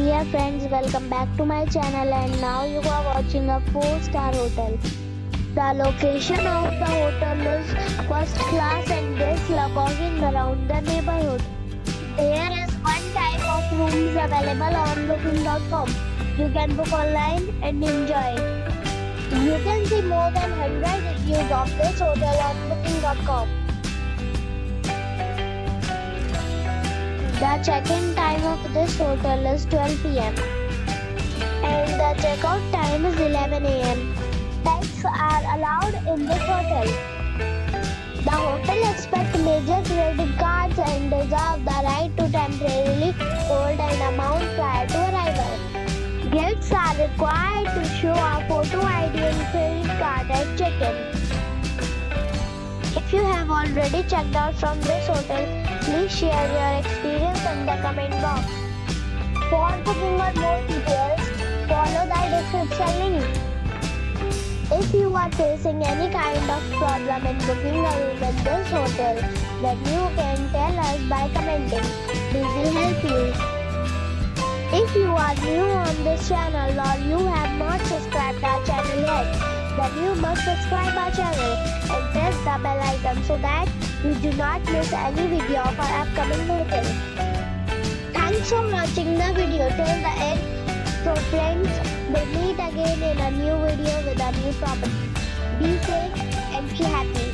Dear friends, welcome back to my channel, and now you are watching a 4-star hotel. The location of the hotel is first class and guests love walking around the neighborhood. There is one type of rooms available on booking.com. You can book online and enjoy. You can see more than 100 reviews of this hotel on booking.com. The check-in time of this hotel is 12 p.m. and the check-out time is 11 a.m. Pets are allowed in this hotel. The hotel accepts major credit cards and reserves the right to temporarily hold an amount prior to arrival. Guests are required to show a photo ID and credit card at check-in. If you have already checked out from this hotel, please share your experience in the comment box. For booking or more details, follow the description link. If you are facing any kind of problem in booking a room in this hotel, then you can tell us by commenting. We will help you. If you are new on this channel or you have not subscribed our channel yet, then you must subscribe our channel and press the bell icon so that you do not miss any video of our upcoming hotel. Thanks for watching the video till the end. So friends, we'll meet again in a new video with a new property. Be safe and be happy.